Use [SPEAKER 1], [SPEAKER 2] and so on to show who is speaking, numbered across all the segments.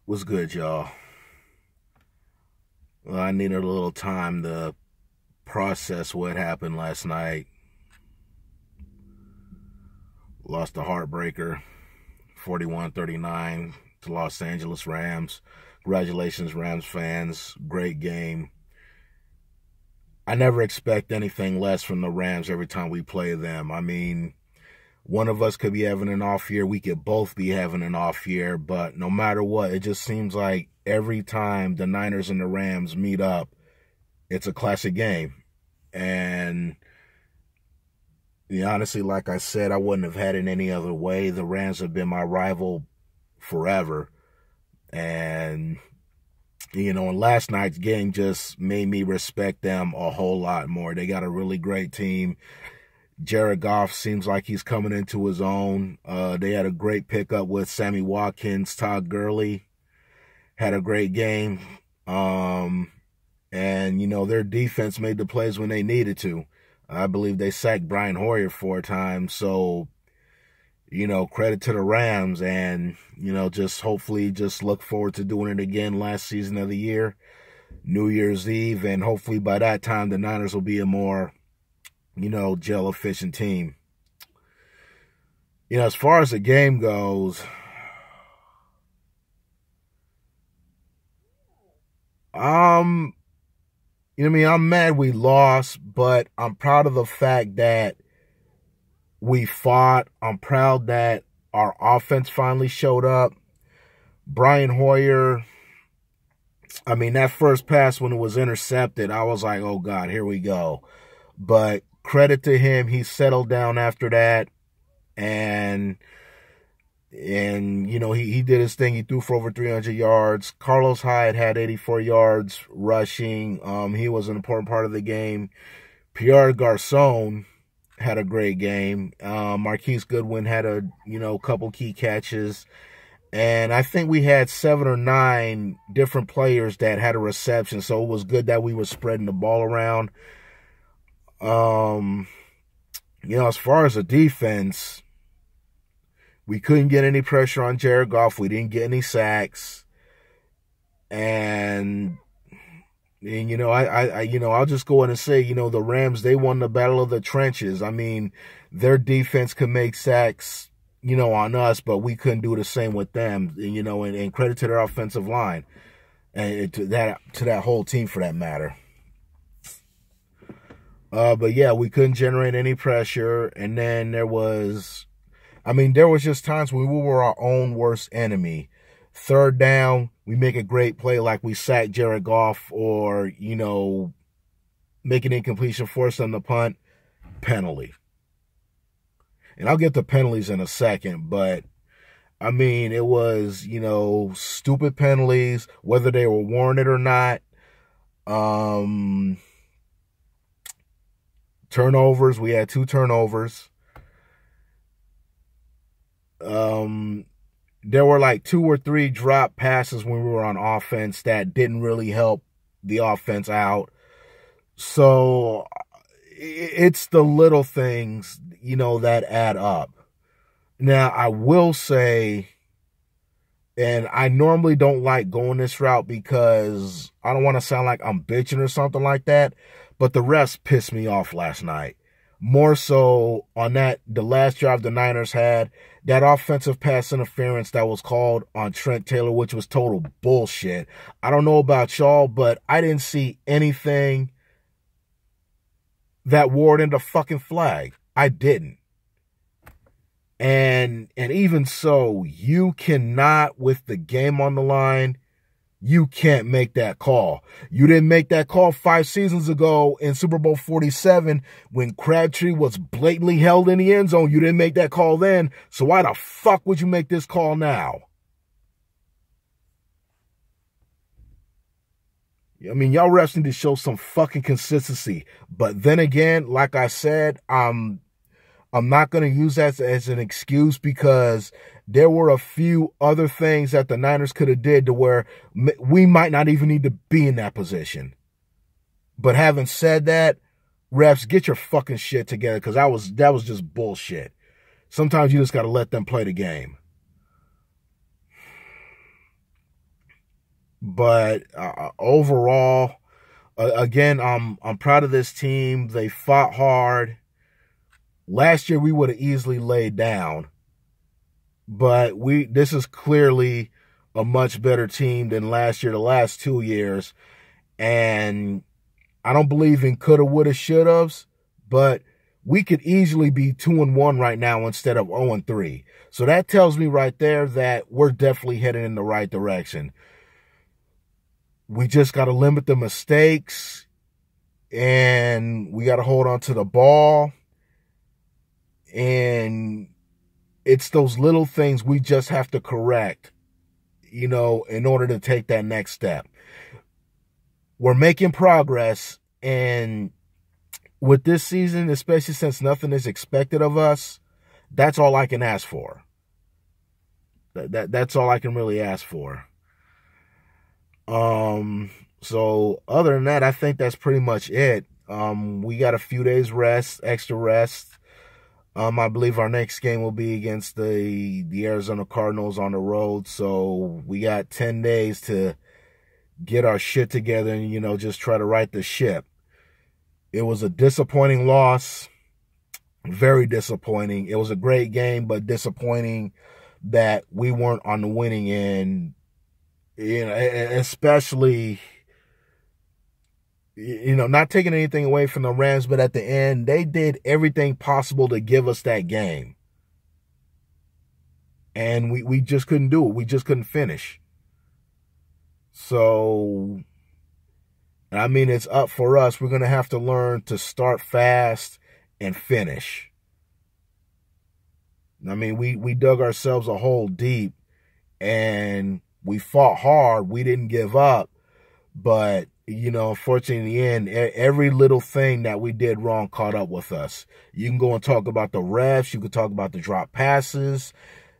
[SPEAKER 1] What's good, y'all? Well, I needed a little time to process what happened last night. Lost a heartbreaker, 41-39 to Los Angeles Rams. Congratulations, Rams fans. Great game. I never expect anything less from the Rams every time we play them. I mean, one of us could be having an off year. We could both be having an off year. But no matter what, it just seems like every time the Niners and the Rams meet up, it's a classic game. And honestly, like I said, I wouldn't have had it any other way. The Rams have been my rival forever. And, and last night's game just made me respect them a whole lot more. They got a really great team. Jared Goff seems like he's coming into his own. They had a great pickup with Sammy Watkins. Todd Gurley had a great game. And, their defense made the plays when they needed to. I believe they sacked Brian Hoyer 4 times. So, credit to the Rams. And, just hopefully just look forward to doing it again last season of the year, New Year's Eve. And hopefully by that time, the Niners will be a more gel efficient team. As far as the game goes, I'm mad we lost, but I'm proud of the fact that we fought. I'm proud that our offense finally showed up. Brian Hoyer, that first pass when it was intercepted, I was like, oh God, here we go. But credit to him, he settled down after that, and he did his thing. He threw for over 300 yards. Carlos Hyde had 84 yards rushing. He was an important part of the game. Pierre Garcon had a great game. Marquise Goodwin had a couple key catches. And I think we had 7 or 9 different players that had a reception, so it was good that we were spreading the ball around. As far as the defense, we couldn't get any pressure on Jared Goff. We didn't get any sacks. And I'll just go in and say, the Rams, they won the battle of the trenches. Their defense could make sacks, on us, but we couldn't do the same with them. And credit to their offensive line and to that whole team for that matter. But yeah, we couldn't generate any pressure. And then there was just times when we were our own worst enemy. Third down, we make a great play like we sacked Jared Goff, or, make an incompletion, force them to punt, penalty. And I'll get to penalties in a second, but it was, stupid penalties, whether they were warranted or not. Turnovers, we had 2 turnovers. There were like 2 or 3 drop passes when we were on offense that didn't really help the offense out. So it's the little things, that add up. Now, I will say, and I normally don't like going this route because I don't want to sound like I'm bitching or something like that, but the refs pissed me off last night. More so on the last drive the Niners had, that offensive pass interference that was called on Trent Taylor, which was total bullshit. I don't know about y'all, but I didn't see anything that warranted a fucking flag. I didn't. And even so, you cannot, with the game on the line, you can't make that call. You didn't make that call 5 seasons ago in Super Bowl 47 when Crabtree was blatantly held in the end zone. You didn't make that call then. So why the fuck would you make this call now? Y'all refs need to show some fucking consistency. But then again, like I said, I'm not going to use that as an excuse, because there were a few other things that the Niners could have did to where we might not even need to be in that position. But having said that, refs, get your fucking shit together, because that was just bullshit. Sometimes you just got to let them play the game. But overall, again, I'm proud of this team. They fought hard. Last year we would have easily laid down, but this is clearly a much better team than last year, the last 2 years. And I don't believe in coulda, woulda, shouldas, but we could easily be 2-1 right now instead of 0-3. So that tells me right there that we're definitely heading in the right direction. We just got to limit the mistakes, and we got to hold on to the ball. And it's those little things we just have to correct, in order to take that next step. We're making progress, and with this season, especially since nothing is expected of us, that's all I can ask for. That's all I can really ask for. So other than that, I think that's pretty much it. We got a few days rest, extra rest. I believe our next game will be against the Arizona Cardinals on the road. So we got 10 days to get our shit together and, just try to right the ship. It was a disappointing loss. Very disappointing. It was a great game, but disappointing that we weren't on the winning end. Especially, not taking anything away from the Rams, but at the end, they did everything possible to give us that game. And we just couldn't do it. We just couldn't finish. So, it's up for us. We're going to have to learn to start fast and finish. We dug ourselves a hole deep, and we fought hard. We didn't give up. But, unfortunately, in the end, every little thing that we did wrong caught up with us. You can go and talk about the refs. You can talk about the drop passes,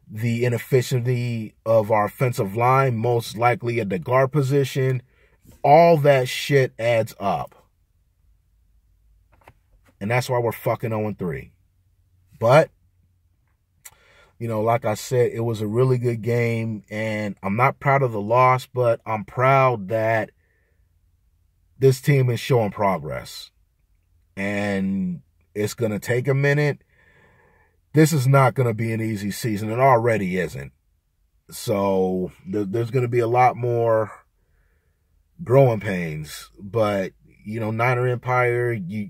[SPEAKER 1] the inefficiency of our offensive line, most likely at the guard position. All that shit adds up. And that's why we're fucking 0-3. But, like I said, it was a really good game. And I'm not proud of the loss, but I'm proud that this team is showing progress. And it's going to take a minute. This is not going to be an easy season. It already isn't. So there's going to be a lot more growing pains. But, Niner Empire, you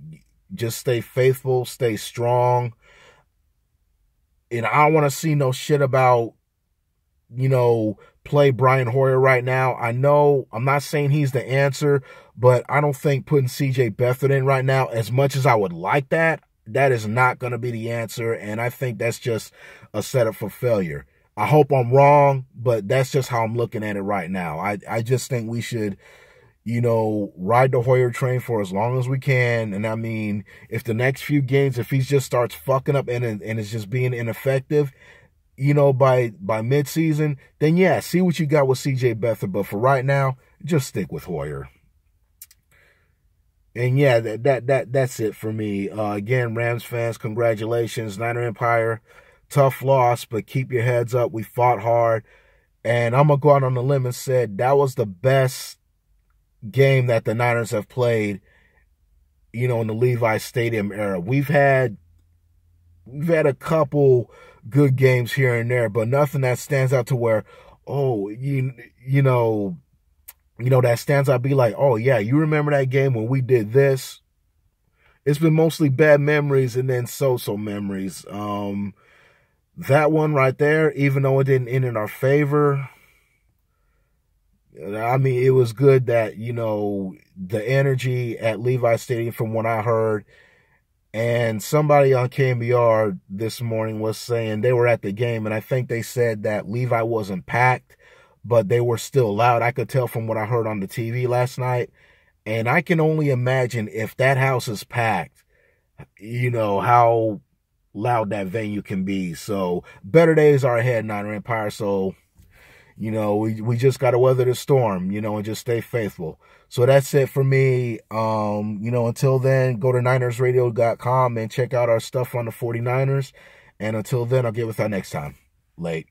[SPEAKER 1] just stay faithful, stay strong. And I don't want to see no shit about, play Brian Hoyer right now. I know, I'm not saying he's the answer, but I don't think putting CJ Beathard in right now, as much as I would like that is not going to be the answer. And I think that's just a setup for failure. I hope I'm wrong, but that's just how I'm looking at it right now. I just think we should, ride the Hoyer train for as long as we can. And if the next few games, if he just starts fucking up and is just being ineffective, by midseason, then yeah, see what you got with CJ Beathard. But for right now, just stick with Hoyer. And yeah, that's it for me. Again, Rams fans, congratulations. Niner Empire, tough loss, but keep your heads up. We fought hard. And I'm going to go out on a limb and say that was the best game that the Niners have played, in the Levi Stadium era. We've had a couple good games here and there, but nothing that stands out to where, that stands out, be like, oh yeah, you remember that game when we did this? It's been mostly bad memories and then so-so memories. That one right there, even though it didn't end in our favor, it was good that, the energy at Levi Stadium, from what I heard, and somebody on KMBR this morning was saying they were at the game, and I think they said that Levi wasn't packed, but they were still loud. I could tell from what I heard on the TV last night. And I can only imagine if that house is packed, how loud that venue can be. So better days are ahead, Niner Empire. So, we just got to weather the storm, and just stay faithful. So that's it for me. Until then, go to NinersRadio.com and check out our stuff on the 49ers. And until then, I'll get with that next time. Late.